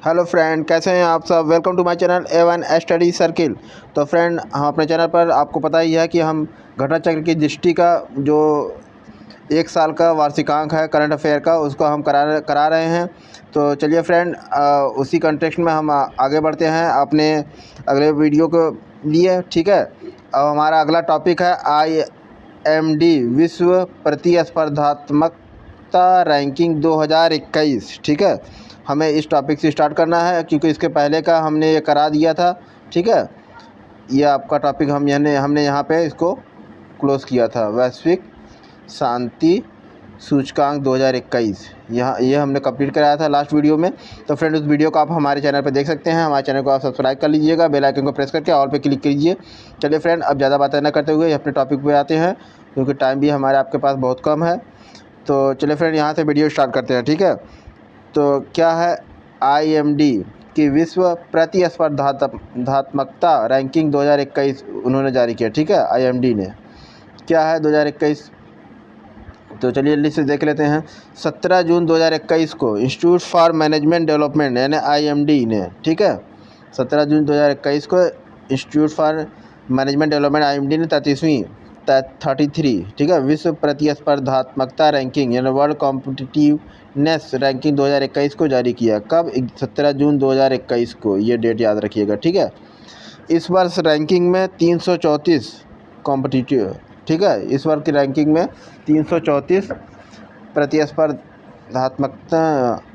Hello friend, कैसे हैं आप सब। Welcome to my channel A1 study circle. तो फ्रेंड, हम अपने चैनल पर आपको पता ही है कि हम घटना चक्र की दृष्टि का जो 1 साल का वार्षिकांक है करंट अफेयर का, उसको हम करा रहे हैं। तो चलिए फ्रेंड, उसी कंटेक्स्ट में हम आगे बढ़ते हैं अपने अगले वीडियो को लिए। ठीक है, अब हमारा अगला टॉपिक है IMD विश्व प्रतिस्पर्धात्मकता रैंकिंग 2021। ठीक है, हमें इस टॉपिक से स्टार्ट करना है क्योंकि इसके पहले का हमने ये करा दिया था। ठीक है, ये आपका टॉपिक हमने यहाँ पे इसको क्लोज़ किया था। वैश्विक शांति सूचकांक 2021, यहाँ ये हमने कंप्लीट कराया था लास्ट वीडियो में। तो फ्रेंड, उस वीडियो को आप हमारे चैनल पर देख सकते हैं। हमारे चैनल को आप सब्सक्राइब कर लीजिएगा, बेल आइकन को प्रेस करके ऑल पे क्लिक कीजिए। चलिए फ्रेंड, अब ज़्यादा बातें न करते हुए अपने टॉपिक पे आते हैं क्योंकि टाइम भी हमारे आपके पास बहुत कम है। तो चलिए फ्रेंड, यहाँ से वीडियो स्टार्ट करते हैं। ठीक है, तो क्या है IMD की विश्व प्रतिस्पर्धात्मकता रैंकिंग 2021 उन्होंने जारी किया। ठीक है, IMD ने क्या है 2021, तो चलिए जल्दी से देख लेते हैं। 17 जून 2021 को इंस्टीट्यूट फॉर मैनेजमेंट डेवलपमेंट यानी IMD ने, ठीक है, 17 जून 2021 को institute for management development IMD ने 33, ठीक है, विश्व प्रतिस्पर्धात्मकता रैंकिंग यानी वर्ल्ड कॉम्पिटिटिवनेस रैंकिंग 2021 को जारी किया। कब? 17 जून 2021 को, ये डेट याद रखिएगा। ठीक है, इस वर्ष रैंकिंग में 334 कॉम्पिटिटिव, ठीक है, इस वर्ष की रैंकिंग में 334 प्रतिस्पर्धात्मकता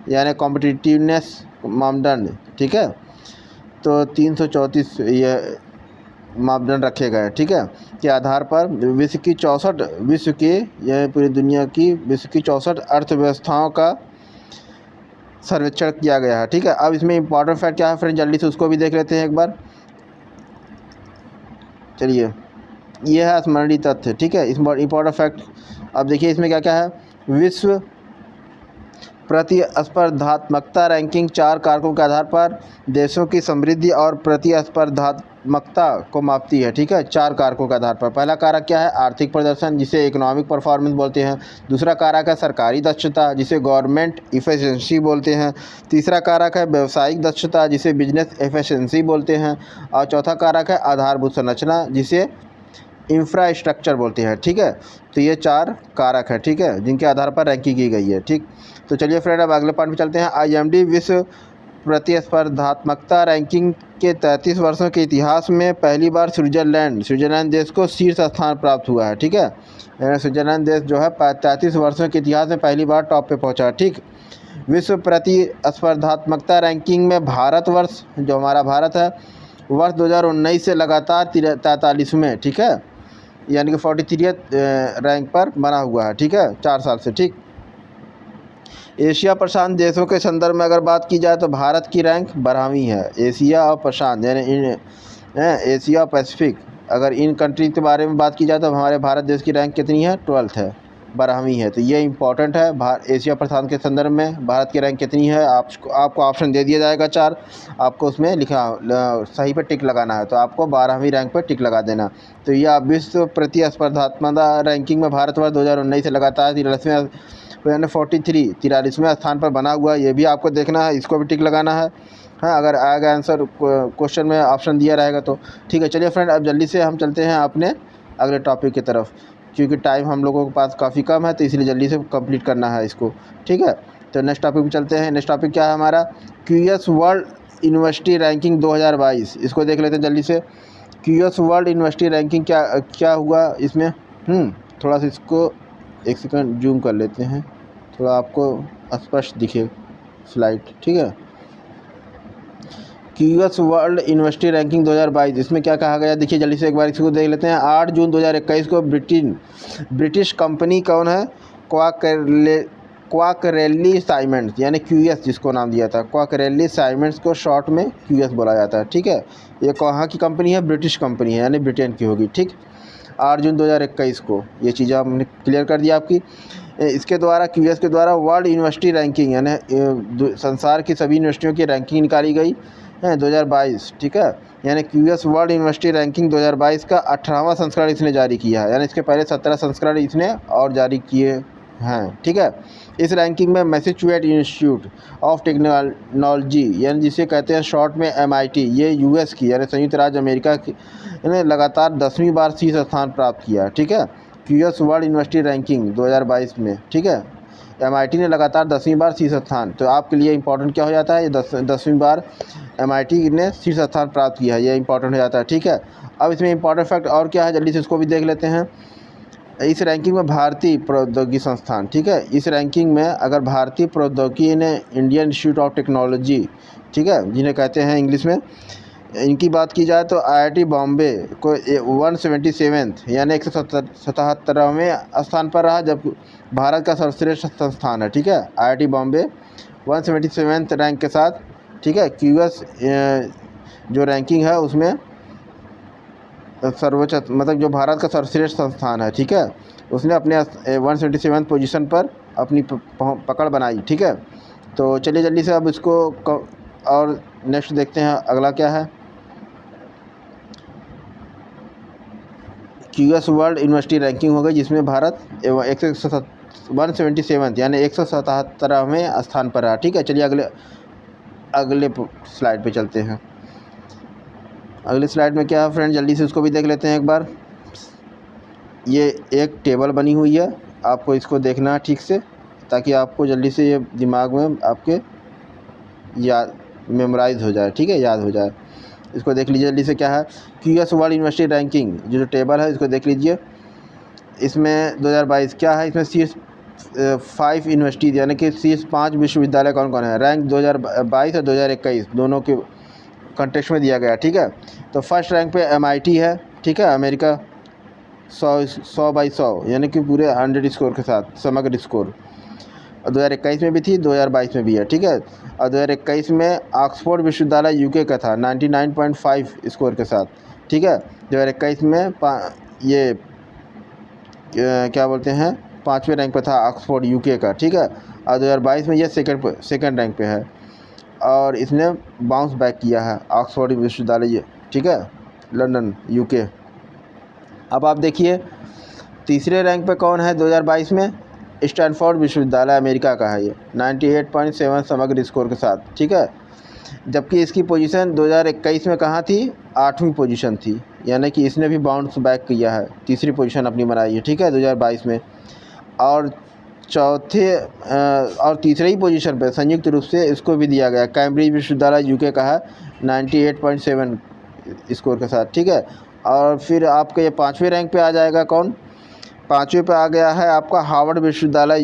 यानी कॉम्पिटिटिवनेस मापदंड, ठीक है, तो 334 ये मापदंड रखे गए। ठीक है, के आधार पर विश्व की यह पूरी दुनिया की विश्व की 64 अर्थव्यवस्थाओं का सर्वेक्षण किया गया है। ठीक है, अब इसमें इंपॉर्टेंट फैक्ट क्या है फ्रेंड, जल्दी से उसको भी देख लेते हैं एक बार। चलिए, ये है स्मरणीय तथ्य। ठीक है, इंपॉर्टेंट फैक्ट अब देखिए इसमें क्या क्या है। विश्व प्रतिस्पर्धात्मकता रैंकिंग 4 कारकों के आधार पर देशों की समृद्धि और प्रतिस्पर्धात्मकता को मापती है। ठीक है, 4 कारकों के आधार पर। पहला कारक क्या है? आर्थिक प्रदर्शन, जिसे इकोनॉमिक परफॉर्मेंस बोलते हैं। दूसरा कारक है सरकारी दक्षता, जिसे गवर्नमेंट इफिशिएंसी बोलते हैं। तीसरा कारक है व्यावसायिक दक्षता, जिसे बिजनेस एफिशिएंसी बोलते हैं। और चौथा कारक है आधारभूत संरचना, जिसे इंफ्रास्ट्रक्चर बोलते हैं। ठीक है, तो ये 4 कारक हैं, ठीक है, जिनके आधार पर रैंकिंग की गई है। ठीक, तो चलिए फ्रेंड, अब अगले पार्ट में चलते हैं। IMD विश्व प्रतिस्पर्धात्मकता रैंकिंग के 33 वर्षों के इतिहास में पहली बार स्विट्जरलैंड देश को शीर्ष स्थान प्राप्त हुआ है। ठीक है, स्विट्जरलैंड देश जो है 33 वर्षों के इतिहास में पहली बार टॉप पे पहुंचा है। ठीक, विश्व प्रतिस्पर्धात्मकता रैंकिंग में भारतवर्ष, जो हमारा भारत है, वर्ष 2019 से लगातार 43वें, ठीक है, यानी कि 43 रैंक पर बना हुआ है। ठीक है, 4 साल से। ठीक, एशिया प्रशांत देशों के संदर्भ में अगर बात की जाए तो भारत की रैंक 12वीं है। एशिया और प्रशांत यानी एशिया पैसिफिक, अगर इन कंट्री के बारे में बात की जाए तो हमारे भारत देश की रैंक कितनी है? 12th है, 12वीं है। तो ये इंपॉर्टेंट है। एशिया प्रशांत के संदर्भ में भारत की रैंक कितनी है? आपको ऑप्शन दे दिया जाएगा 4, आपको उसमें लिखा सही पे टिक लगाना है, तो आपको 12वीं रैंक पर टिक लगा देना। तो ये आप विश्व प्रतिस्पर्धात्मकता रैंकिंग में भारतवर्ष 2019 से लगातार 43वें स्थान पर बना हुआ है। ये भी आपको देखना है, इसको भी टिक लगाना है। हाँ, अगर आएगा आंसर क्वेश्चन में ऑप्शन दिया रहेगा तो। ठीक है, चलिए फ्रेंड, अब जल्दी से हम चलते हैं अपने अगले टॉपिक की तरफ, क्योंकि टाइम हम लोगों के पास काफ़ी कम है, तो इसलिए जल्दी से कंप्लीट करना है इसको। ठीक है, तो नेक्स्ट टॉपिक पे चलते हैं। नेक्स्ट टॉपिक क्या है हमारा? QS वर्ल्ड यूनिवर्सिटी रैंकिंग 2022, इसको देख लेते हैं जल्दी से। QS वर्ल्ड यूनिवर्सिटी रैंकिंग क्या हुआ इसमें? थोड़ा सा इसको एक सेकंड जूम कर लेते हैं, थोड़ा आपको स्पष्ट दिखे स्लाइड। ठीक है, QS वर्ल्ड यूनिवर्सिटी रैंकिंग 2022, इसमें क्या कहा गया? देखिए जल्दी से एक बार इसको देख लेते हैं। 8 जून 2021 को ब्रिटिश कंपनी कौन है? क्वाकरेली साइमंड्स यानी QS, जिसको नाम दिया था क्वाकरेली साइमंड्स, को शॉर्ट में QS बोला जाता है। ठीक है, ये कहाँ की कंपनी है? ब्रिटिश कंपनी है, यानी ब्रिटेन की होगी। ठीक, 8 जून 2021 को ये चीज़ें हमने क्लियर कर दी आपकी। इसके द्वारा QS के द्वारा वर्ल्ड यूनिवर्सिटी रैंकिंग यानी संसार की सभी यूनिवर्सिटियों की रैंकिंग निकाली गई है 2022। ठीक है, यानी QS वर्ल्ड यूनिवर्सिटी रैंकिंग 2022 का 18वां संस्करण इसने जारी किया है, यानी इसके पहले 17 संस्करण इसने और जारी किए हैं, ठीक है। इस रैंकिंग में मैसेच्यूसेट्स इंस्टीट्यूट ऑफ टेक्नोलॉजी यानी जिसे कहते हैं शॉर्ट में MIT, ये यूएस की यानी संयुक्त राज्य अमेरिका की ने लगातार 10वीं बार शीर्ष स्थान प्राप्त किया, ठीक है। क्यूएस वर्ल्ड यूनिवर्सिटी रैंकिंग 2022 में, ठीक है। MIT ने लगातार 10वीं बार शीर्ष स्थान, तो आपके लिए इंपॉर्टेंट क्या हो जाता है, ये 10वीं बार MIT ने शीर्ष स्थान प्राप्त किया है, ये इंपॉर्टेंट हो जाता है, ठीक है। अब इसमें इंपॉर्टेंट फैक्ट और क्या है, जल्दी से इसको भी देख लेते हैं। इस रैंकिंग में भारतीय प्रौद्योगिकी संस्थान, ठीक है। इस रैंकिंग में अगर भारतीय प्रौद्योगिकी ने इंडियन इंस्टीट्यूट ऑफ टेक्नोलॉजी, ठीक है, जिन्हें कहते हैं इंग्लिश में, इनकी बात की जाए तो IIT बॉम्बे को 177 यानी 177वें स्थान पर रहा, जब भारत का सर्वश्रेष्ठ संस्थान है, ठीक है। IIT बॉम्बे 177वें रैंक के साथ, ठीक है। QS जो रैंकिंग है उसमें सर्वोच्च मतलब जो भारत का सर्वश्रेष्ठ संस्थान है, ठीक है, उसने अपने 177वें पोजीशन पर अपनी पकड़ बनाई, ठीक है। तो चलिए जल्दी से अब इसको और नेक्स्ट देखते हैं अगला क्या है। QS वर्ल्ड यूनिवर्सिटी रैंकिंग हो गई, जिसमें भारत 177 यानी 177वें स्थान पर रहा, ठीक है। चलिए अगले स्लाइड पे चलते हैं। अगले स्लाइड में क्या है फ्रेंड, जल्दी से उसको भी देख लेते हैं एक बार। ये एक टेबल बनी हुई है, आपको इसको देखना है ठीक से, ताकि आपको जल्दी से ये दिमाग में आपके याद मेमोराइज हो जाए, ठीक है, याद हो जाए। इसको देख लीजिए जल्दी से, क्या है QS वर्ल्ड यूनिवर्सिटी रैंकिंग, जो टेबल है इसको देख लीजिए। इसमें 2022 क्या है, इसमें शीर्ष 5 यूनिवर्सिटी यानी कि शीर्ष 5 विश्वविद्यालय कौन कौन है, रैंक 2022 और 2021 दोनों के कंटेक्स्ट में दिया गया, ठीक है। तो फर्स्ट रैंक पे MIT है, ठीक है, अमेरिका 100/100 यानी कि पूरे 100 स्कोर के साथ समग्र स्कोर, और 2021 में भी थी, 2022 में भी है, ठीक है। और 2021 में ऑक्सफोर्ड विश्वविद्यालय UK का था 99.5 स्कोर के साथ, ठीक है। 2021 में ये क्या बोलते हैं 5वें रैंक पे था ऑक्सफोर्ड UK का, ठीक है। और 2022 में ये सेकंड रैंक पे है, और इसने बाउंस बैक किया है ऑक्सफोर्ड विश्वविद्यालय, ठीक है, लंदन UK। अब आप देखिए तीसरे रैंक पे कौन है 2022 में, स्टैनफोर्ड विश्वविद्यालय अमेरिका का है, ये 98.7 समग्र स्कोर के साथ, ठीक है। जबकि इसकी पोजीशन 2021 में कहाँ थी, 8वीं पोजीशन थी, यानी कि इसने भी बाउंस बैक किया है, तीसरी पोजीशन अपनी बनाई है, ठीक है, 2022 में। और चौथे और तीसरे ही पोजीशन पे संयुक्त रूप से इसको भी दिया गया, कैम्ब्रिज विश्वविद्यालय UK का है 98.7 स्कोर के साथ, ठीक है। और फिर आपके ये 5वें रैंक पे आ जाएगा कौन, 5वें पे आ गया है आपका हार्वर्ड विश्वविद्यालय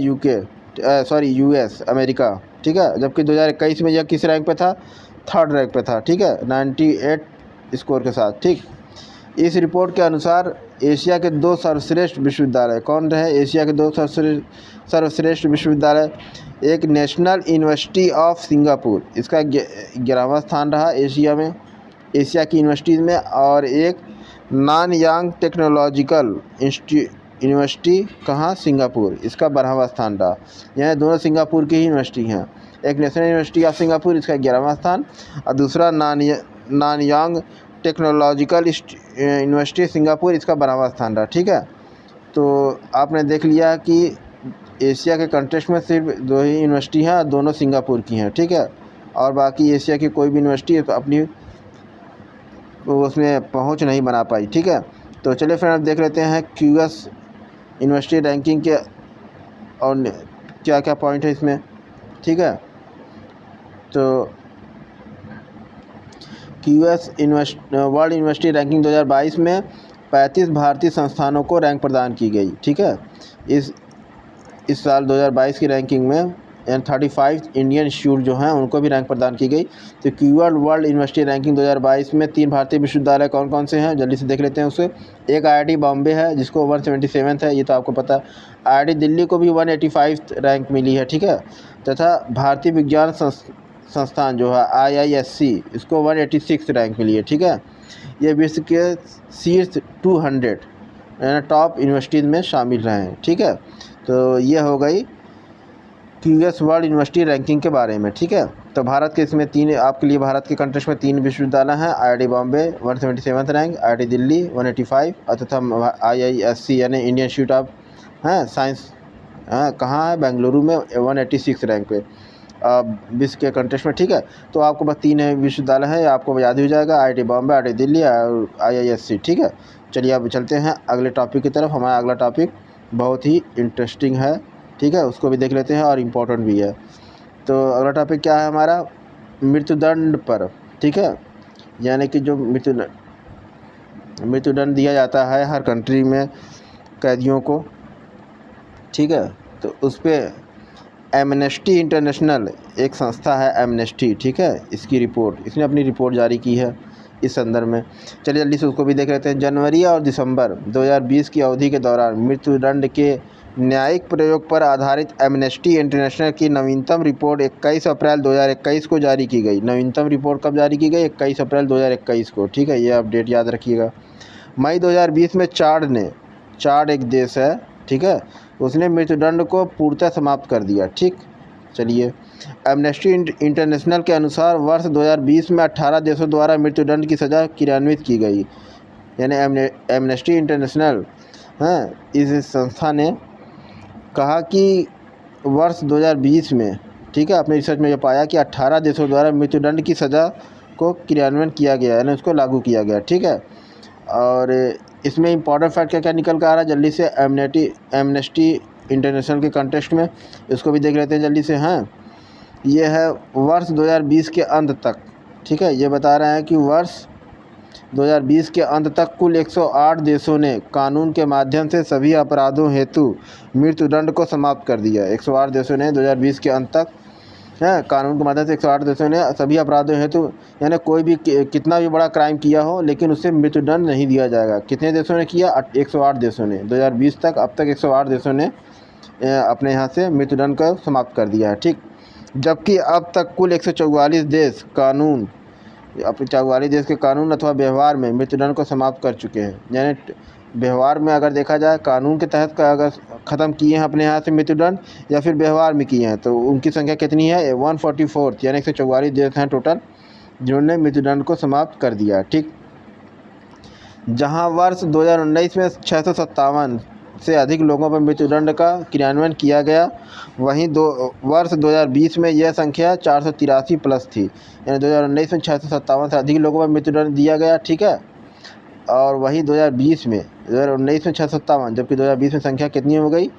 US अमेरिका, ठीक है। जबकि 2021 में यह किस रैंक पे था, 3rd रैंक पे था, ठीक है, 98 स्कोर के साथ, ठीक। इस रिपोर्ट के अनुसार एशिया के 2 सर्वश्रेष्ठ विश्वविद्यालय कौन रहे, एशिया के 2 सर्वश्रेष्ठ विश्वविद्यालय, एक नेशनल यूनिवर्सिटी ऑफ सिंगापुर, इसका 11वां स्थान रहा एशिया की यूनिवर्सिटीज़ में, और एक नानयांग टेक्नोलॉजिकल यूनिवर्सिटी कहाँ, सिंगापुर, इसका 12वां स्थान रहा। यह दोनों सिंगापुर की ही यूनिवर्सिटी हैं, एक नेशनल यूनिवर्सिटी ऑफ सिंगापुर इसका 11वां स्थान, और दूसरा नानयांग टेक्नोलॉजिकल यूनिवर्सिटी सिंगापुर, इसका 12वां स्थान रहा, ठीक है। तो आपने देख लिया कि एशिया के कंटेक्स्ट में सिर्फ 2 ही यूनिवर्सिटी हैं, दोनों सिंगापुर की हैं, ठीक है। और बाकी एशिया की कोई भी यूनिवर्सिटी तो अपनी उसमें पहुंच नहीं बना पाई, ठीक है। तो चलिए फ्रेंड अब देख लेते हैं QS यूनिवर्सिटी रैंकिंग के और क्या क्या पॉइंट है इसमें, ठीक है। तो QS वर्ल्ड यूनिवर्सिटी रैंकिंग 2022 में 35 भारतीय संस्थानों को रैंक प्रदान की गई, ठीक है। इस साल 2022 की रैंकिंग में 35 इंडियन इंस्टीट्यूट जो हैं उनको भी रैंक प्रदान की गई। तो QS वर्ल्ड यूनिवर्सिटी रैंकिंग 2022 में 3 भारतीय विश्वविद्यालय कौन कौन से हैं, जल्दी से देख लेते हैं उसे। एक IIT बॉम्बे है जिसको 177 है, ये तो आपको पता है। IIT दिल्ली को भी 185 रैंक मिली है, ठीक है। तथा भारतीय विज्ञान संस्थान जो है IISc, इसको 186 रैंक मिली है, ठीक है। ये विश्व के शीर्ष 200 यानी टॉप यूनिवर्सिटीज़ में शामिल रहे हैं, ठीक है। तो ये हो गई QS वर्ल्ड यूनिवर्सिटी रैंकिंग के बारे में, ठीक है। तो भारत के इसमें 3 आपके लिए भारत के कंटेक्स्ट में 3 विश्वविद्यालय हैं, IIT Bombay 177 rank, IIT Delhi 185 और तथा IISc यानी इंडियन इंस्टीट्यूट ऑफ साइंस हाँ, कहाँ है? बेंगलुरु में 186 रैंक पे विश्व के कंटेस्ट में, ठीक है। तो आपको बस 3 विश्वविद्यालय हैं, आपको याद ही हो जाएगा, IIT बॉम्बे, IIT दिल्ली और IISc, ठीक है। चलिए अब चलते हैं अगले टॉपिक की तरफ। हमारा अगला टॉपिक बहुत ही इंटरेस्टिंग है, ठीक है, उसको भी देख लेते हैं और इम्पोर्टेंट भी है। तो अगला टॉपिक क्या है हमारा? मृत्युदंड पर, ठीक है। यानी कि जो मृत्युदंड दिया जाता है हर कंट्री में कैदियों को, ठीक है। तो उस पर एमनेस्टी इंटरनेशनल एक संस्था है, एमनेस्टी, ठीक है, इसकी रिपोर्ट, इसने अपनी रिपोर्ट जारी की है इस संदर्भ में। चलिए जल्दी से उसको भी देख लेते हैं। जनवरी और दिसंबर 2020 की अवधि के दौरान मृत्युदंड के न्यायिक प्रयोग पर आधारित एमनेस्टी इंटरनेशनल की नवीनतम रिपोर्ट 21 अप्रैल 2021 को जारी की गई। नवीनतम रिपोर्ट कब जारी की गई? 21 अप्रैल 2021 को, ठीक है, ये अपडेट याद रखिएगा। मई 2020 में चाड एक देश है, ठीक है, उसने मृत्युदंड को पूर्णतः समाप्त कर दिया, ठीक। चलिए, एमनेस्टी इंटरनेशनल के अनुसार वर्ष 2020 में 18 देशों द्वारा मृत्युदंड की सज़ा क्रियान्वित की गई। यानी एमनेस्टी इंटरनेशनल, हाँ, इस संस्था ने कहा कि वर्ष 2020 में, ठीक है, अपने रिसर्च में यह पाया कि 18 देशों द्वारा मृत्युदंड की सज़ा को क्रियान्वयन किया गया, यानी उसको लागू किया गया, ठीक है। और इसमें इम्पॉर्टेंट फैक्ट क्या क्या निकल कर आ रहा है, जल्दी से एमनेस्टी इंटरनेशनल के कंटेस्ट में इसको भी देख लेते हैं जल्दी से। हाँ, ये है वर्ष 2020 के अंत तक, ठीक है, ये बता रहे हैं कि वर्ष 2020 के अंत तक कुल 108 देशों ने कानून के माध्यम से सभी अपराधों हेतु मृत्युदंड को समाप्त कर दिया। 108 देशों ने 2020 के अंत तक, है, कानून के माध्यम से 108 देशों ने सभी अपराधों हेतु, यानी कोई भी कितना भी बड़ा क्राइम किया हो लेकिन उससे मृत्युदंड नहीं दिया जाएगा। कितने देशों ने किया? 108 देशों ने 2020 तक, अब तक 108 देशों ने अपने यहाँ से मृत्युदंड को समाप्त कर दिया है, ठीक। जबकि अब तक कुल 144 देश कानून, अपने 44 देश के कानून अथवा व्यवहार में मृत्युदंड को समाप्त कर चुके हैं। यानी व्यवहार में अगर देखा जाए, कानून के तहत का अगर ख़त्म किए हैं अपने यहाँ से मृत्युदंड, या फिर व्यवहार में किए हैं, तो उनकी संख्या कितनी है? 144, यानी 144 देश हैं टोटल जिन्होंने मृत्युदंड को समाप्त कर दिया, ठीक। जहाँ वर्ष 2019 में 657 से अधिक लोगों पर मृत्युदंड का क्रियान्वयन किया गया, वहीं वर्ष 2020 में यह संख्या 483 प्लस थी। यानी 2019 में 657 से अधिक लोगों पर मृत्युदंड दिया गया, ठीक है। और वहीं 2019 में 657, जबकि 2020 में संख्या कितनी हो गई?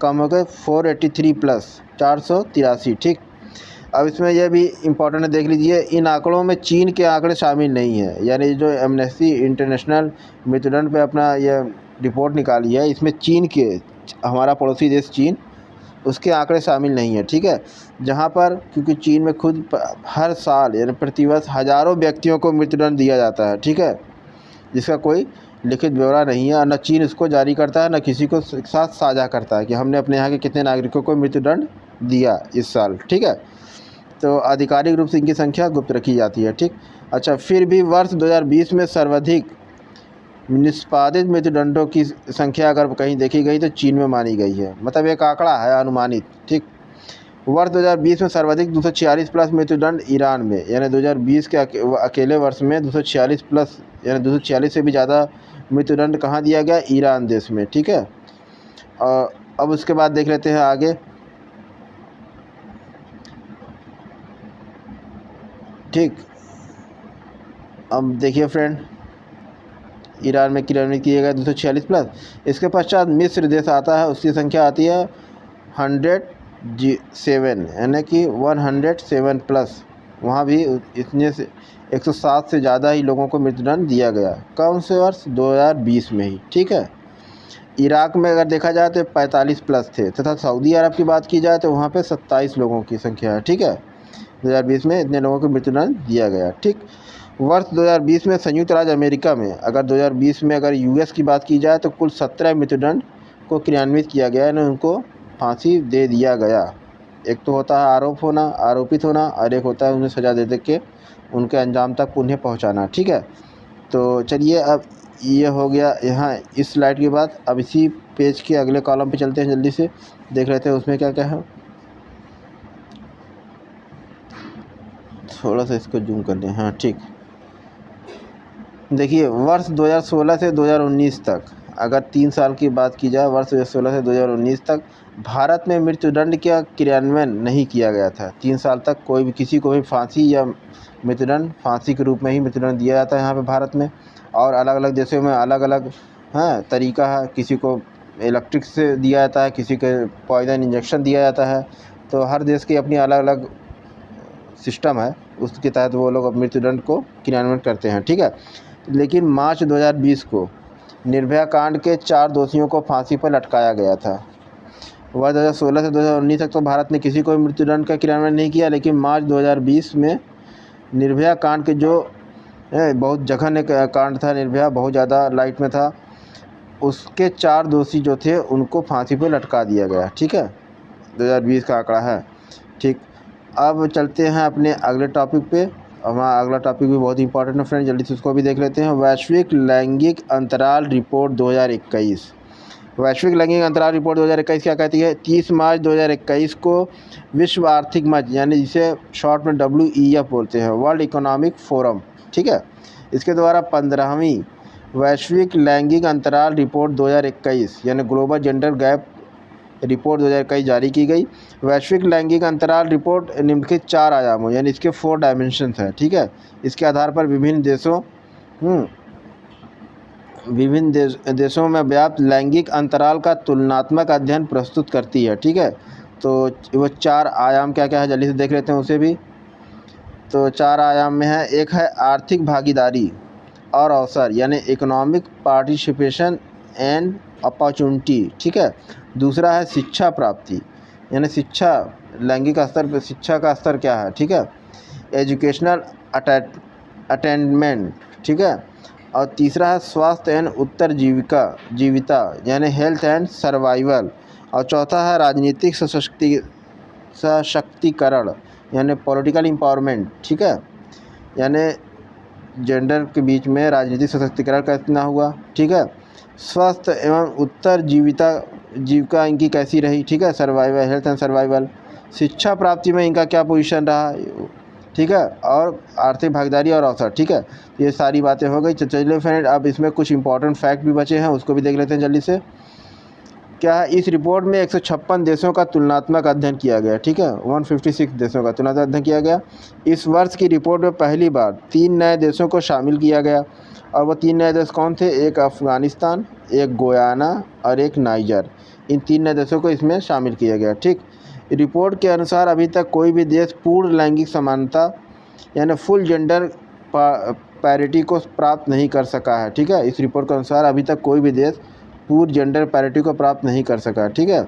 कम हो गई, 483 प्लस 483, ठीक। अब इसमें यह भी इम्पोर्टेंट है, देख लीजिए, इन आंकड़ों में चीन के आंकड़े शामिल नहीं है। यानी जो एमनेस्टी इंटरनेशनल मृत्युदंड पे अपना यह रिपोर्ट निकाली है, इसमें चीन के, हमारा पड़ोसी देश चीन, उसके आंकड़े शामिल नहीं है, ठीक है। जहाँ पर, क्योंकि चीन में खुद हर साल यानी प्रतिवर्ष हज़ारों व्यक्तियों को मृत्युदंड दिया जाता है, ठीक है, जिसका कोई लिखित ब्यौरा नहीं है, न चीन इसको जारी करता है, न किसी को साथ साझा करता है कि हमने अपने यहाँ के कितने नागरिकों को मृत्युदंड दिया इस साल, ठीक है। तो आधिकारिक रूप से इनकी संख्या गुप्त रखी जाती है, ठीक। अच्छा, फिर भी वर्ष 2020 में सर्वाधिक निष्पादित मृत्युदंडों की संख्या अगर कहीं देखी गई तो चीन में मानी गई है। मतलब एक आंकड़ा है अनुमानित, ठीक। वर्ष 2020 में सर्वाधिक 246 प्लस मृत्युदंड ईरान में, यानी 2020 के अकेले वर्ष में 246 प्लस, यानी 246 से भी ज़्यादा मृत्युदंड कहाँ दिया गया? ईरान देश में, ठीक है। और अब उसके बाद देख लेते हैं आगे, ठीक। अब देखिए फ्रेंड, ईरान में क्रियान्वित किए गए 246 प्लस। इसके पश्चात मिस्र देश आता है, उसकी संख्या आती है 107, यानी कि 107 प्लस। वहाँ भी इतने से 107 से ज़्यादा ही लोगों को मृत्युदंड दिया गया। कौन से वर्ष? 2020 में ही, ठीक है। इराक में अगर देखा जाए तो 45 प्लस थे, तथा सऊदी अरब की बात की जाए तो वहाँ पे 27 लोगों की संख्या है, ठीक है। 2020 में इतने लोगों को मृत्युदंड दिया गया, ठीक। वर्ष 2020 में संयुक्त राज्य अमेरिका में, अगर 2020 में अगर यूएस की बात की जाए तो कुल 17 मृत्युदंड को क्रियान्वित किया गया है, उनको फांसी दे दिया गया। एक तो होता है आरोपित होना, और एक होता है उन्हें सज़ा दे के उनके अंजाम तक उन्हें पहुंचाना, ठीक है। तो चलिए, अब ये हो गया यहाँ इस स्लाइड के बाद। अब इसी पेज के अगले कॉलम पे चलते हैं, जल्दी से देख लेते हैं उसमें क्या क्या है। थोड़ा सा इसको जूम कर दें, हाँ, ठीक। देखिए, वर्ष 2016 से 2019 तक अगर 3 साल की बात की जाए, वर्ष 2016 से 2019 तक भारत में मृत्युदंड का क्रियान्वयन नहीं किया गया था। 3 साल तक कोई भी किसी को भी फांसी या मृत्युदंड, फांसी के रूप में ही मृत्युदंड दिया जाता है यहाँ पे भारत में। और अलग अलग देशों में अलग अलग तरीका है। किसी को इलेक्ट्रिक से दिया जाता है, किसी को पॉइजन इंजेक्शन दिया जाता है। तो हर देश की अपनी अलग अलग सिस्टम है, उसके तहत वो लोग मृत्युदंड को क्रियान्वयन करते हैं, ठीक है। लेकिन मार्च 2020 को निर्भया कांड के 4 दोषियों को फांसी पर लटकाया गया था। वर्ष 2016 से 2019 तक तो भारत ने किसी को भी मृत्युदंड का क्रियान्वयन नहीं किया, लेकिन मार्च 2020 में निर्भया कांड के जो बहुत जघन्य कांड था, निर्भया बहुत ज़्यादा लाइट में था, उसके 4 दोषी जो थे उनको फांसी पर लटका दिया गया, ठीक है। 2020 का आंकड़ा है, ठीक। अब चलते हैं अपने अगले टॉपिक पे। हमारा अगला टॉपिक भी बहुत इंपॉर्टेंट है फ्रेंड, जल्दी से उसको भी देख लेते हैं। वैश्विक लैंगिक अंतराल रिपोर्ट 2021। वैश्विक लैंगिक अंतराल रिपोर्ट 2021 क्या कहती है? 30 मार्च 2021 को विश्व आर्थिक मंच, यानी जिसे शॉर्ट में WEF बोलते हैं, वर्ल्ड इकोनॉमिक फोरम, ठीक है, इसके द्वारा 15वीं वैश्विक लैंगिक अंतराल रिपोर्ट 2021 यानी ग्लोबल जेंडर गैप रिपोर्ट 2021 जारी की गई। वैश्विक लैंगिक अंतराल रिपोर्ट निम्नलिखित 4 आयामों यानी इसके 4 डायमेंशंस हैं, ठीक है। इसके आधार पर विभिन्न देशों में व्याप्त लैंगिक अंतराल का तुलनात्मक अध्ययन प्रस्तुत करती है, ठीक है। तो वो 4 आयाम क्या क्या है, जल्दी से देख लेते हैं उसे भी। तो 4 आयाम में है, एक है आर्थिक भागीदारी और अवसर यानी इकोनॉमिक पार्टिसिपेशन एंड अपॉर्चुनिटी, ठीक है। दूसरा है शिक्षा प्राप्ति यानी शिक्षा, लैंगिक स्तर पर शिक्षा का स्तर क्या है, ठीक है। एजुकेशनल अटेनमेंट, ठीक है। और तीसरा है स्वास्थ्य एंड जीविता यानी हेल्थ एंड सर्वाइवल। और चौथा है राजनीतिक सशक्तिकरण यानी पॉलिटिकल एम्पावरमेंट, ठीक है, यानी जेंडर के बीच में राजनीतिक सशक्तिकरण का इतना हुआ, ठीक है। स्वास्थ्य एवं जीविका इनकी कैसी रही, ठीक है, सर्वाइवल, हेल्थ एंड सर्वाइवल। शिक्षा प्राप्ति में इनका क्या पोजीशन रहा, ठीक है, और आर्थिक भागीदारी और अवसर, ठीक है। ये सारी बातें हो गई। चलिए फ्रेंड, अब इसमें कुछ इंपॉर्टेंट फैक्ट भी बचे हैं, उसको भी देख लेते हैं जल्दी से। क्या है, इस रिपोर्ट में 156 देशों का तुलनात्मक अध्ययन किया गया, ठीक है, 156 देशों का तुलनात्मक अध्ययन किया गया। इस वर्ष की रिपोर्ट में पहली बार 3 नए देशों को शामिल किया गया, और वो 3 नए देश कौन थे? एक अफ़गानिस्तान, एक गोयाना और एक नाइजर। इन 3 नए देशों को इसमें शामिल किया गया, ठीक। रिपोर्ट के अनुसार अभी तक कोई भी देश पूर्ण लैंगिक समानता यानी फुल जेंडर पैरिटी को प्राप्त नहीं कर सका है, ठीक है। इस रिपोर्ट के अनुसार अभी तक कोई भी देश पूर्ण जेंडर पैरिटी को प्राप्त नहीं कर सका, ठीक है।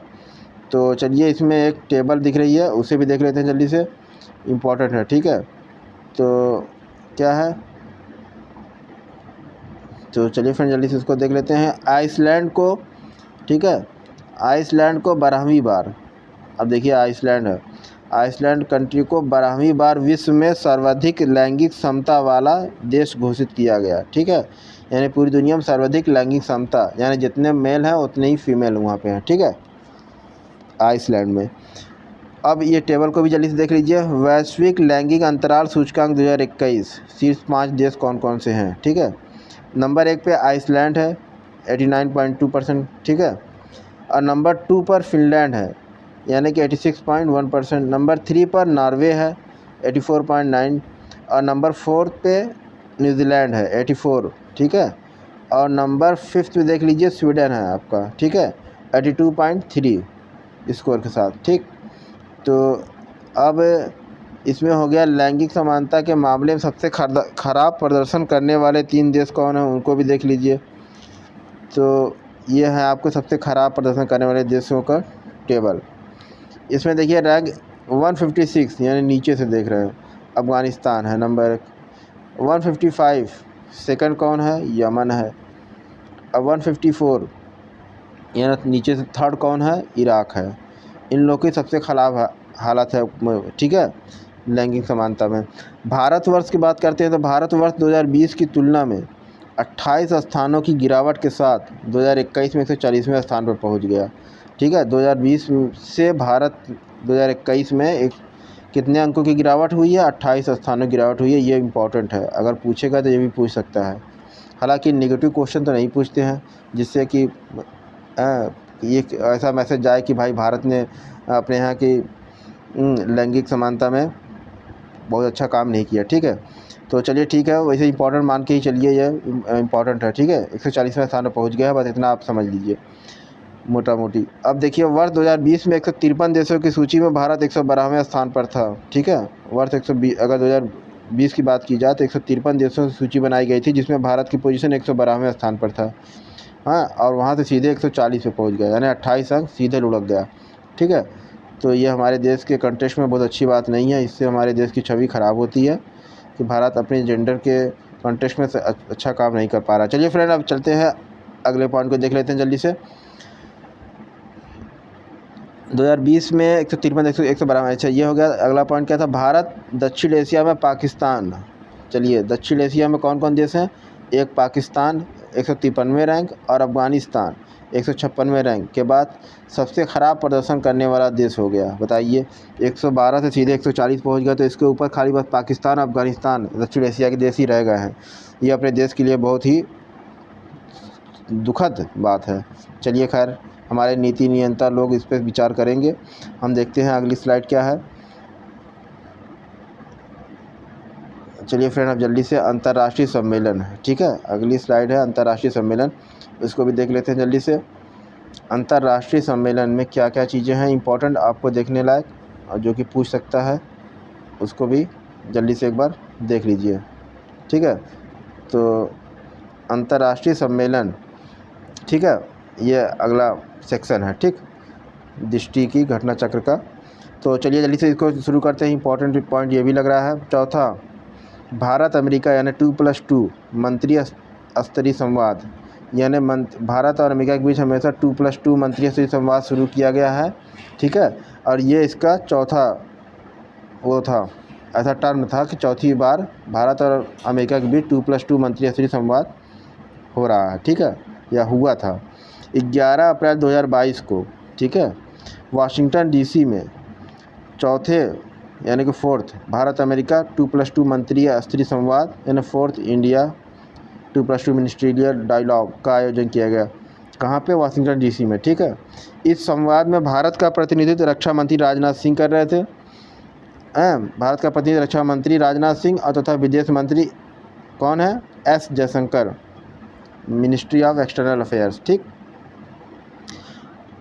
तो चलिए, इसमें एक टेबल दिख रही है, उसे भी देख लेते हैं जल्दी से, इम्पोर्टेंट है, ठीक है। तो क्या है, तो चलिए फ्रेंड जल्दी से इसको देख लेते हैं। आइसलैंड को, ठीक है, आइसलैंड को 12वीं बार, अब देखिए आइसलैंड कंट्री को 12वीं बार विश्व में सर्वाधिक लैंगिक समता वाला देश घोषित किया गया, ठीक है। यानी पूरी दुनिया में सर्वाधिक लैंगिक समता यानी जितने मेल हैं उतने ही फीमेल वहाँ पे हैं, ठीक है, आइसलैंड में। अब ये टेबल को भी जल्दी से देख लीजिए। वैश्विक लैंगिक अंतराल सूचकांक 2021, शीर्ष 5 देश कौन कौन से हैं, ठीक है। नंबर 1 पे आइसलैंड है 89.2%, ठीक है। और नंबर 2 पर फिनलैंड है यानी कि 86.1%। नंबर 3 पर नॉर्वे है 84.9, और नंबर 4 पे न्यूजीलैंड है 84, ठीक है। और नंबर 5 पे देख लीजिए स्वीडन है आपका, ठीक है, 82.3 स्कोर के साथ, ठीक। तो अब इसमें हो गया लैंगिक समानता के मामले में सबसे खराब प्रदर्शन करने वाले 3 देश कौन हैं, उनको भी देख लीजिए। तो ये है आपको सबसे ख़राब प्रदर्शन करने वाले देशों का टेबल। इसमें देखिए रैंक 156 यानी नीचे से देख रहे हैं, अफ़गानिस्तान है नंबर 155, सेकंड कौन है? यमन है। अब 154 यानी नीचे से थर्ड कौन है? इराक है। इन लोगों की सबसे ख़राब हालत है, ठीक है, लैंगिक समानता में। भारतवर्ष की बात करते हैं तो भारतवर्ष 2020 की तुलना में 28 स्थानों की गिरावट के साथ 2021 में 140वें स्थान पर पहुंच गया, ठीक है। 2020 से भारत 2021 में एक कितने अंकों की गिरावट हुई है? 28 स्थानों की गिरावट हुई है। ये इम्पॉर्टेंट है, अगर पूछेगा तो ये भी पूछ सकता है। हालांकि नेगेटिव क्वेश्चन तो नहीं पूछते हैं जिससे कि ये ऐसा मैसेज जाए कि भाई भारत ने अपने यहाँ की लैंगिक समानता में बहुत अच्छा काम नहीं किया। ठीक है, तो चलिए ठीक है, वैसे इंपॉर्टेंट मान के ही चलिए, ये इम्पॉर्टेंट है। ठीक है, 140वें स्थान पर पहुँच गया है, बस इतना आप समझ लीजिए मोटा मोटी। अब देखिए वर्ष 2020 में 153 देशों की सूची में भारत 112वें स्थान पर था। ठीक है, वर्ष 120 अगर 2020 की बात की जाए तो 153 देशों की सूची बनाई गई थी जिसमें भारत की पोजीशन 112वें स्थान पर था। हाँ, और वहाँ से सीधे 140 पे पहुँच गया, यानी 28 अंक सीधे लुढ़क गया। ठीक है, तो ये हमारे देश के कंटेक्स्ट में बहुत अच्छी बात नहीं है। इससे हमारे देश की छवि ख़राब होती है कि भारत अपने जेंडर के कंटेक्स्ट में अच्छा काम नहीं कर पा रहा। चलिए फ्रेंड, अब चलते हैं अगले पॉइंट को देख लेते हैं जल्दी से। 2020 में 153 112। अच्छा, ये हो गया। अगला पॉइंट क्या था? भारत दक्षिण एशिया में पाकिस्तान। चलिए, दक्षिण एशिया में कौन कौन देश हैं? एक पाकिस्तान 153वें रैंक और अफ़गानिस्तान 156वें रैंक के बाद सबसे ख़राब प्रदर्शन करने वाला देश हो गया। बताइए, 112 से सीधे 140 पहुंच गया, तो इसके ऊपर खाली बस पाकिस्तान अफ़गानिस्तान दक्षिण एशिया के देश ही रह गए हैं। ये अपने देश के लिए बहुत ही दुखद बात है। चलिए खैर, हमारे नीति नियंता लोग इस पर विचार करेंगे। हम देखते हैं अगली स्लाइड क्या है। चलिए फ्रेंड, अब जल्दी से अंतर्राष्ट्रीय सम्मेलन है। ठीक है, अगली स्लाइड है अंतर्राष्ट्रीय सम्मेलन, इसको भी देख लेते हैं जल्दी से। अंतर्राष्ट्रीय सम्मेलन में क्या क्या चीज़ें हैं इंपॉर्टेंट आपको देखने लायक और जो कि पूछ सकता है, उसको भी जल्दी से एक बार देख लीजिए। ठीक है, तो अंतर्राष्ट्रीय सम्मेलन, ठीक है, ये अगला सेक्शन है। ठीक, दृष्टि की घटना चक्र का। तो चलिए जल्दी से इसको शुरू करते हैं। इंपॉर्टेंट पॉइंट ये भी लग रहा है। चौथा, भारत अमेरिका यानी 2+2 मंत्रिय स्तरीय संवाद, यानी भारत और अमेरिका के बीच हमेशा 2+2 मंत्रिय स्तरीय संवाद शुरू किया गया है। ठीक है, और ये इसका चौथा वो था, ऐसा टर्म था कि चौथी बार भारत और अमेरिका के बीच 2+2 मंत्रिय स्तरीय संवाद हो रहा है। ठीक है, या हुआ था 11 अप्रैल 2022 को। ठीक है, वाशिंगटन डीसी में चौथे यानी कि फोर्थ भारत अमेरिका 2+2 मंत्रीय स्तरीय संवाद यानी फोर्थ इंडिया 2+2 मिनिस्ट्रियल डायलॉग का आयोजन किया गया। कहाँ पे? वाशिंगटन डीसी में। ठीक है, इस संवाद में भारत का प्रतिनिधित्व रक्षा मंत्री राजनाथ सिंह कर रहे थे। भारत का प्रतिनिधित्व रक्षा मंत्री राजनाथ सिंह और तथा विदेश मंत्री कौन है? S Jaishankar, ministry of external affairs. ठीक,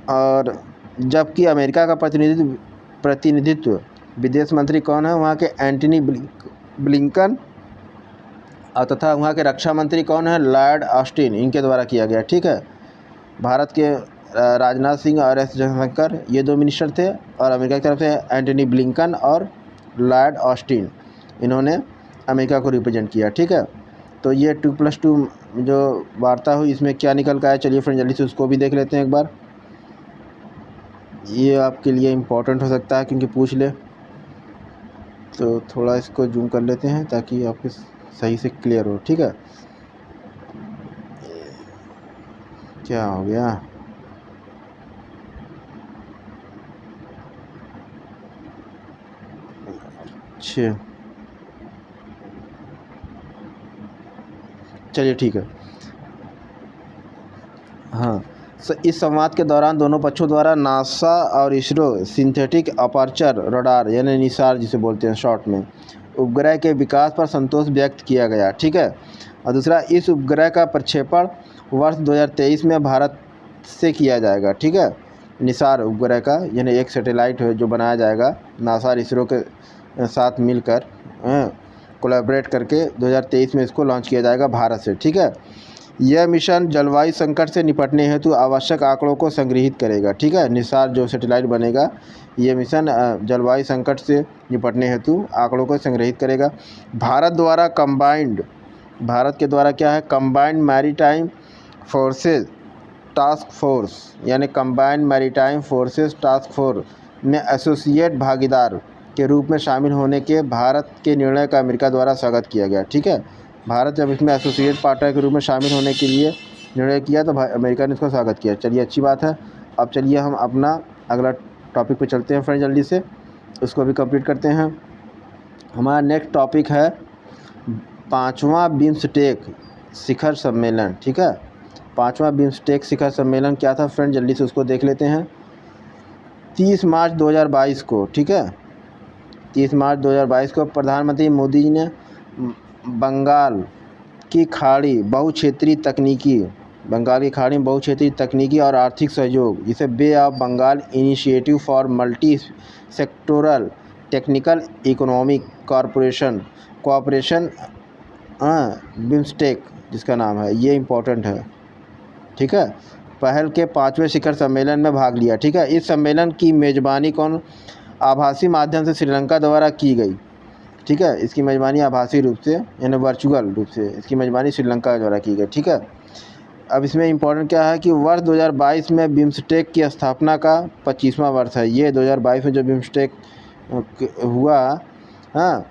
और जबकि अमेरिका का प्रतिनिधित्व विदेश मंत्री कौन है? वहाँ के एंटनी ब्लिंकन और तथा वहाँ के रक्षा मंत्री कौन है? लॉर्ड ऑस्टिन, इनके द्वारा किया गया। ठीक है, भारत के राजनाथ सिंह और एस जयशंकर ये दो मिनिस्टर थे और अमेरिका की तरफ से एंटनी ब्लिंकन और लॉर्ड ऑस्टिन, इन्होंने अमेरिका को रिप्रेजेंट किया। ठीक है, तो ये 2+2 जो वार्ता हुई इसमें क्या निकल कर आया, चलिए फ्रेंड जल्दी से उसको भी देख लेते हैं एक बार। ये आपके लिए इम्पोर्टेंट हो सकता है क्योंकि पूछ ले, तो थोड़ा इसको जूम कर लेते हैं ताकि आपके सही से क्लियर हो। ठीक है, क्या हो गया? अच्छा, चलिए ठीक है। हाँ, इस संवाद के दौरान दोनों पक्षों द्वारा नासा और इसरो सिंथेटिक अपर्चर रडार यानी निसार जिसे बोलते हैं शॉर्ट में उपग्रह के विकास पर संतोष व्यक्त किया गया। ठीक है, और दूसरा, इस उपग्रह का प्रक्षेपण वर्ष 2023 में भारत से किया जाएगा। ठीक है, निसार उपग्रह का यानी एक सैटेलाइट है जो बनाया जाएगा नासा और इसरो के साथ मिलकर कोलैबोरेट करके 2023 में इसको लॉन्च किया जाएगा भारत से। ठीक है, यह मिशन जलवायु संकट से निपटने हेतु आवश्यक आंकड़ों को संग्रहित करेगा। ठीक है, निसार जो सैटेलाइट बनेगा ये मिशन जलवायु संकट से निपटने हेतु आंकड़ों को संग्रहित करेगा। भारत के द्वारा क्या है? Combined maritime forces task force यानी combined maritime forces task force में एसोसिएट भागीदार के रूप में शामिल होने के भारत के निर्णय का अमेरिका द्वारा स्वागत किया गया। ठीक है, भारत जब इसमें एसोसिएट पार्टनर के रूप में शामिल होने के लिए निर्णय किया तो अमेरिका ने इसका स्वागत किया। चलिए, अच्छी बात है। अब चलिए हम अपना अगला टॉपिक पे चलते हैं फ्रेंड, जल्दी से उसको भी कंप्लीट करते हैं। हमारा नेक्स्ट टॉपिक है 5वां बिम्स्टेक शिखर सम्मेलन, ठीक है। 5वां बिम्स्टेक शिखर सम्मेलन क्या था फ्रेंड, जल्दी से उसको देख लेते हैं। 30 मार्च 2022 को, ठीक है, 30 मार्च 2022 को प्रधानमंत्री मोदी जी ने बंगाल की खाड़ी बहुक्षेत्रीय तकनीकी और आर्थिक सहयोग, जिसे Bay of Bengal initiative for multi sectoral technical economic cooperation BIMSTEC जिसका नाम है, ये इम्पोर्टेंट है, ठीक है, पहल के 5वें शिखर सम्मेलन में भाग लिया, ठीक है। इस सम्मेलन की मेज़बानी कौन आभासी माध्यम से श्रीलंका द्वारा की गई, ठीक है। इसकी मेज़बानी आभासी रूप से यानी वर्चुअल रूप से इसकी मेज़बानी श्रीलंका द्वारा की गई, ठीक है। अब इसमें इम्पोर्टेंट क्या है कि वर्ष 2022 में बिम्स्टेक की स्थापना का 25वां वर्ष है। ये 2022 में जो बिम्स्टेक हुआ, हाँ,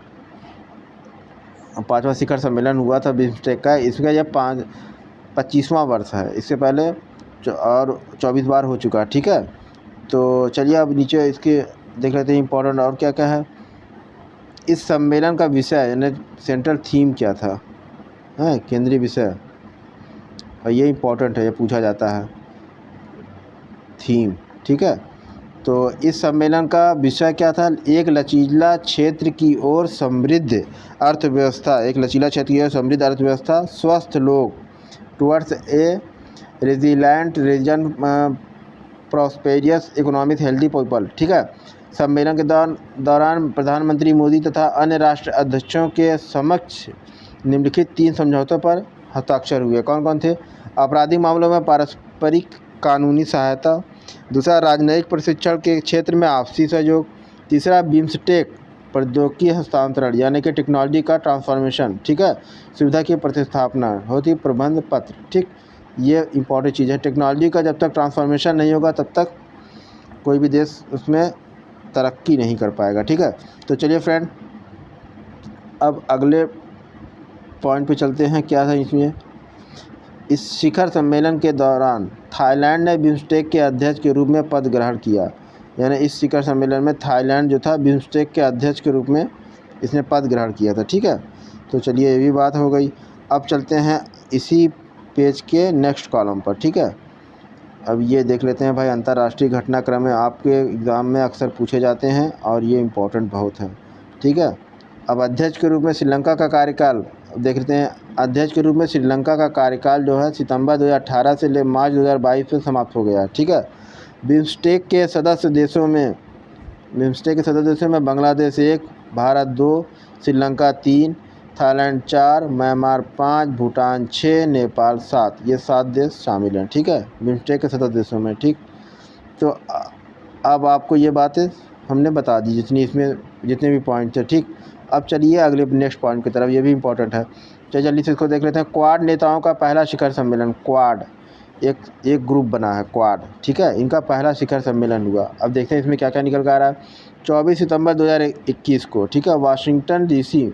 5वां शिखर सम्मेलन हुआ था बिम्स्टेक का, इसका यह 25वां वर्ष है। इससे पहले और 24 बार हो चुका, ठीक है। तो चलिए अब नीचे इसके देख लेते हैं इम्पोर्टेंट और क्या क्या है। इस सम्मेलन का विषय यानी सेंट्रल थीम क्या था, है केंद्रीय विषय, और ये इम्पोर्टेंट है, ये पूछा जाता है थीम, ठीक है। तो इस सम्मेलन का विषय क्या था, एक लचीला क्षेत्र की ओर समृद्ध अर्थव्यवस्था, स्वस्थ लोग towards a resilient region prosperous economic healthy people, ठीक है। सम्मेलन के दौरान प्रधानमंत्री मोदी तथा अन्य राष्ट्र अध्यक्षों के समक्ष निम्नलिखित 3 समझौतों पर हस्ताक्षर हुए। कौन कौन थे, आपराधिक मामलों में पारस्परिक कानूनी सहायता, दूसरा राजनयिक प्रशिक्षण के क्षेत्र में आपसी सहयोग, तीसरा बिम्स्टेक प्रौद्योगिकी हस्तांतरण यानी कि टेक्नोलॉजी का ट्रांसफॉर्मेशन, ठीक है, सुविधा की प्रतिस्थापना होती प्रबंध पत्र, ठीक। ये इंपॉर्टेंट चीज़ है, टेक्नोलॉजी का जब तक ट्रांसफॉर्मेशन नहीं होगा तब तक कोई भी देश उसमें तरक्की नहीं कर पाएगा, ठीक है। तो चलिए फ्रेंड अब अगले पॉइंट पे चलते हैं। क्या था इसमें, इस शिखर सम्मेलन के दौरान थाईलैंड ने बिम्स्टेक के अध्यक्ष के रूप में पद ग्रहण किया, यानी इस शिखर सम्मेलन में थाईलैंड जो था बिम्स्टेक के अध्यक्ष के रूप में इसने पद ग्रहण किया था, ठीक है। तो चलिए ये भी बात हो गई। अब चलते हैं इसी पेज के नेक्स्ट कॉलम पर, ठीक है। अब ये देख लेते हैं भाई, अंतर्राष्ट्रीय घटनाक्रम में आपके एग्ज़ाम में अक्सर पूछे जाते हैं और ये इम्पोर्टेंट बहुत है, ठीक है। अब अध्यक्ष के रूप में श्रीलंका का कार्यकाल देख लेते हैं। अध्यक्ष के रूप में श्रीलंका का कार्यकाल जो है सितंबर 2018 से ले मार्च 2022 में समाप्त हो गया, ठीक है। बिम्स्टेक के सदस्य देशों में बांग्लादेश 1, भारत 2, श्रीलंका 3, थाईलैंड 4, म्यांमार 5, भूटान 6, नेपाल 7, ये 7 देश शामिल हैं, ठीक है, बिम्स्टेक के सदस्य देशों में, ठीक। तो अब आपको ये बातें हमने बता दी जितने भी पॉइंट थे, ठीक। अब चलिए अगले नेक्स्ट पॉइंट की तरफ, ये भी इम्पोर्टेंट है। चलिए जल्दी से इसको देख लेते हैं। क्वाड नेताओं का पहला शिखर सम्मेलन, क्वाड एक ग्रुप बना है क्वाड, ठीक है, इनका पहला शिखर सम्मेलन हुआ। अब देखते हैं इसमें क्या क्या निकल कर आ रहा है। 24 सितंबर 2021 को, ठीक है, वाशिंगटन DC,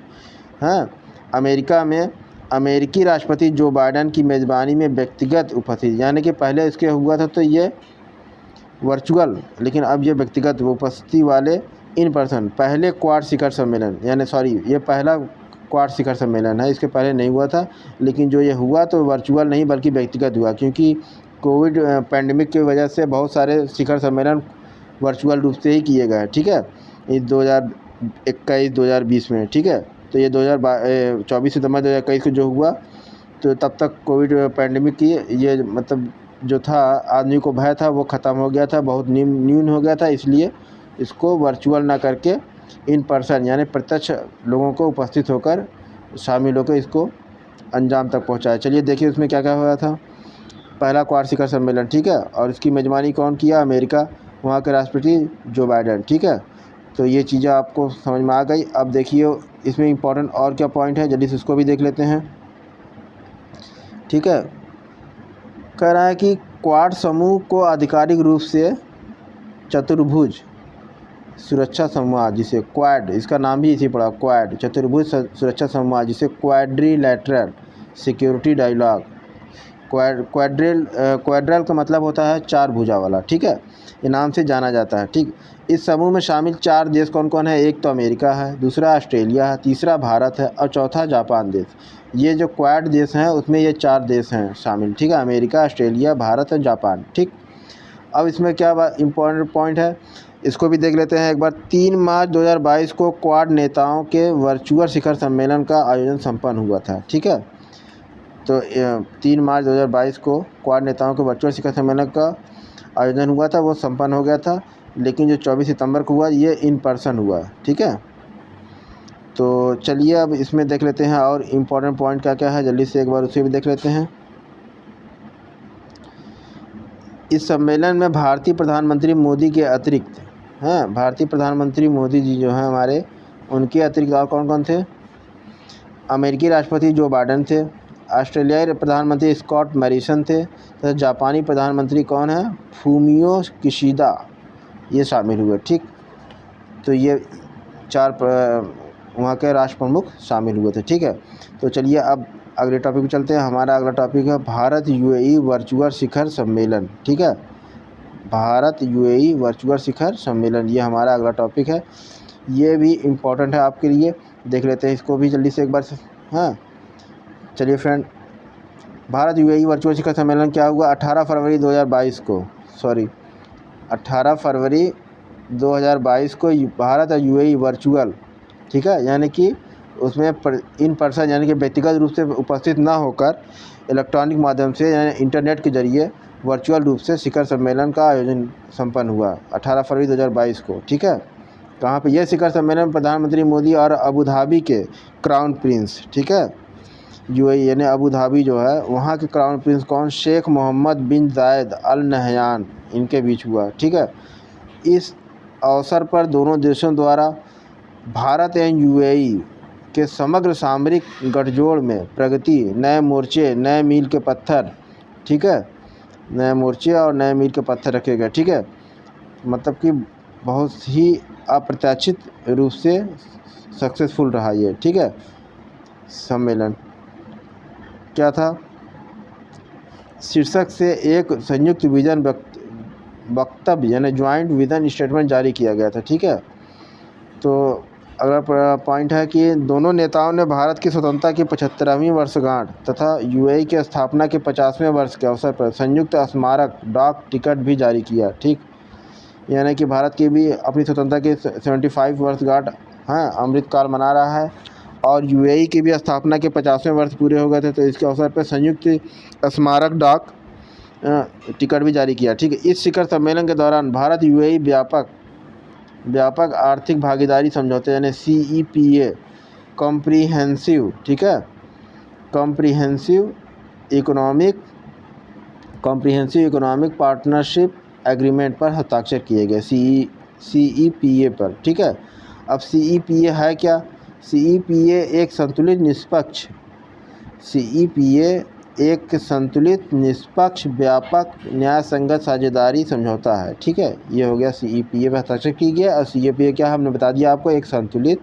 हाँ, अमेरिका में अमेरिकी राष्ट्रपति जो बाइडेन की मेज़बानी में व्यक्तिगत उपस्थिति, यानी कि पहले इसके हुआ था तो ये वर्चुअल, लेकिन अब ये व्यक्तिगत उपस्थिति वाले इन पर्सन पहले क्वाड शिखर सम्मेलन, यानी ये पहला क्वाड शिखर सम्मेलन है, इसके पहले नहीं हुआ था, लेकिन जो ये हुआ तो वर्चुअल नहीं बल्कि व्यक्तिगत हुआ, क्योंकि कोविड पैंडमिक की वजह से बहुत सारे शिखर सम्मेलन वर्चुअल रूप से ही किए गए, ठीक है, इस 2021-2020 में, ठीक है। तो ये 24 सितंबर 2021 को जो हुआ, तो तब तक कोविड पैंडमिक की ये मतलब जो था आदमी को भय था वो ख़त्म हो गया था, बहुत न्यून हो गया था, इसलिए इसको वर्चुअल ना करके इन पर्सन यानी प्रत्यक्ष लोगों को उपस्थित होकर शामिल होकर इसको अंजाम तक पहुंचाया। चलिए देखिए उसमें क्या क्या हुआ था। पहला क्वाड शिखर सम्मेलन, ठीक है, और इसकी मेज़बानी कौन किया, अमेरिका, वहाँ के राष्ट्रपति जो बाइडेन, ठीक है। तो ये चीज़ें आपको समझ में आ गई। अब देखिए इसमें इम्पोर्टेंट और क्या पॉइंट है, जल्दी से उसको भी देख लेते हैं, ठीक है। कह रहा है कि क्वाड समूह को आधिकारिक रूप से चतुर्भुज सुरक्षा संवाद, जिसे क्वाड, इसका नाम भी इसी पड़ा, क्वाड, चतुर्भुज सुरक्षा संवाद, जिसे क्वाड्रिलैटरल सिक्योरिटी डायलॉग क्वाड्रल का मतलब होता है चार भुजा वाला, ठीक है, ये नाम से जाना जाता है। ठीक, इस समूह में शामिल 4 देश कौन कौन है? एक तो अमेरिका है, दूसरा ऑस्ट्रेलिया है, तीसरा भारत है और चौथा जापान देश। ये जो क्वाड देश हैं उसमें ये 4 देश हैं शामिल, ठीक है, अमेरिका, ऑस्ट्रेलिया, भारत और जापान। ठीक, अब इसमें क्या इम्पोर्टेंट पॉइंट है, इसको भी देख लेते हैं एक बार। 3 मार्च 2022 को क्वाड नेताओं के वर्चुअल शिखर सम्मेलन का आयोजन संपन्न हुआ था। ठीक है, तो 3 मार्च 2022 को क्वाड नेताओं के वर्चुअल शिखर सम्मेलन का आयोजन हुआ था, वो संपन्न हो गया था। लेकिन जो 24 सितंबर को हुआ ये इन पर्सन हुआ। ठीक है, तो चलिए अब इसमें देख लेते हैं और इम्पोर्टेंट पॉइंट क्या क्या है, जल्दी से एक बार उसे भी देख लेते हैं। इस सम्मेलन में भारतीय प्रधानमंत्री मोदी के अतिरिक्त हैं, भारतीय प्रधानमंत्री मोदी जी जो हैं हमारे, उनके अतिरिक्त और कौन कौन थे? अमेरिकी राष्ट्रपति जो बाइडेन थे, ऑस्ट्रेलियाई प्रधानमंत्री स्कॉट मॉरिसन थे, तथा जापानी प्रधानमंत्री कौन है? फूमियो किशिदा, ये शामिल हुए। ठीक, तो ये 4 वहाँ के राष्ट्र प्रमुख शामिल हुए थे। ठीक है, तो चलिए अब अगले टॉपिक पे चलते हैं। हमारा अगला टॉपिक है भारत यूएई वर्चुअल शिखर सम्मेलन। ठीक है, भारत यूएई वर्चुअल शिखर सम्मेलन, ये हमारा अगला टॉपिक है। ये भी इम्पोर्टेंट है आपके लिए, देख लेते हैं इसको भी जल्दी से एक बार। हाँ, चलिए फ्रेंड, भारत यूएई वर्चुअल शिखर सम्मेलन क्या हुआ? 18 फरवरी 2022 को, 18 फरवरी 2022 को भारत और यूएई वर्चुअल, ठीक है, यानी कि उसमें इन पर्सन यानी कि व्यक्तिगत रूप से उपस्थित ना होकर इलेक्ट्रॉनिक माध्यम से यानी इंटरनेट के जरिए वर्चुअल रूप से शिखर सम्मेलन का आयोजन संपन्न हुआ 18 फरवरी 2022 को। ठीक है, कहाँ पे? यह शिखर सम्मेलन प्रधानमंत्री मोदी और अबू धाबी के क्राउन प्रिंस, ठीक है, यूएई यानी अबू धाबी जो है वहाँ के क्राउन प्रिंस कौन? शेख मोहम्मद बिन जायद अल नहयान, इनके बीच हुआ। ठीक है, इस अवसर पर दोनों देशों द्वारा भारत एवं यूएई के समग्र सामरिक गठजोड़ में प्रगति, नए मोर्चे, नए मील के पत्थर, ठीक है, नए मोर्चे और नए मील के पत्थर रखे गए। ठीक है, मतलब कि बहुत ही अप्रत्याशित रूप से सक्सेसफुल रहा ये। ठीक है, सम्मेलन क्या था? शीर्षक से एक संयुक्त विजन वक्तव्य यानी ज्वाइंट विजन स्टेटमेंट जारी किया गया था। ठीक है, तो अगला पॉइंट है कि दोनों नेताओं ने भारत की स्वतंत्रता की 75वीं वर्षगांठ तथा यूएई की स्थापना के 50वें वर्ष के अवसर पर संयुक्त स्मारक डाक टिकट भी जारी किया। ठीक, यानी कि भारत की भी अपनी स्वतंत्रता की 75 वर्षगांठ हाँ अमृतकाल मना रहा है और यूएई की भी स्थापना के 50वें वर्ष पूरे हो गए थे, तो इसके अवसर पर संयुक्त स्मारक डाक टिकट भी जारी किया। ठीक है, इस शिखर सम्मेलन के दौरान भारत यूएई व्यापक आर्थिक भागीदारी समझौते यानी CEPA कॉम्प्रिहेंसिव, ठीक है, कॉम्प्रिहेंसिव इकोनॉमिक पार्टनरशिप एग्रीमेंट पर हस्ताक्षर किए गए CEPA पर। ठीक है, अब CEPA है क्या? CEPA एक संतुलित निष्पक्ष व्यापक न्याय संगत साझेदारी समझौता है। ठीक है, ये हो गया CEPA पर हस्ताक्षर की गया। और CEPA क्या हमने बता दिया आपको, एक संतुलित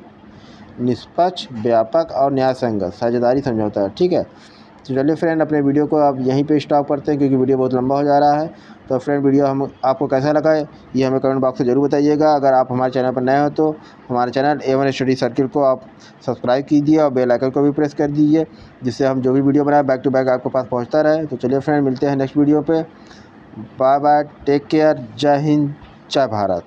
निष्पक्ष व्यापक और न्याय संगत साझेदारी समझौता है। ठीक है, तो चलिए फ्रेंड अपने वीडियो को अब यहीं पे स्टॉप करते हैं क्योंकि वीडियो बहुत लंबा हो जा रहा है। तो फ्रेंड वीडियो आपको कैसा लगा है ये हमें कमेंट बॉक्स में ज़रूर बताइएगा। अगर आप हमारे चैनल पर नए हो तो हमारे चैनल A1 स्टडी सर्किल को आप सब्सक्राइब कीजिए और बेल आइकन को भी प्रेस कर दीजिए, जिससे हम जो भी वीडियो बनाए बैक टू बैक आपके पास पहुँचता रहे। तो चलिए फ्रेंड मिलते हैं नेक्स्ट वीडियो पर। बाय बाय, टेक केयर, जय हिंद, जय भारत।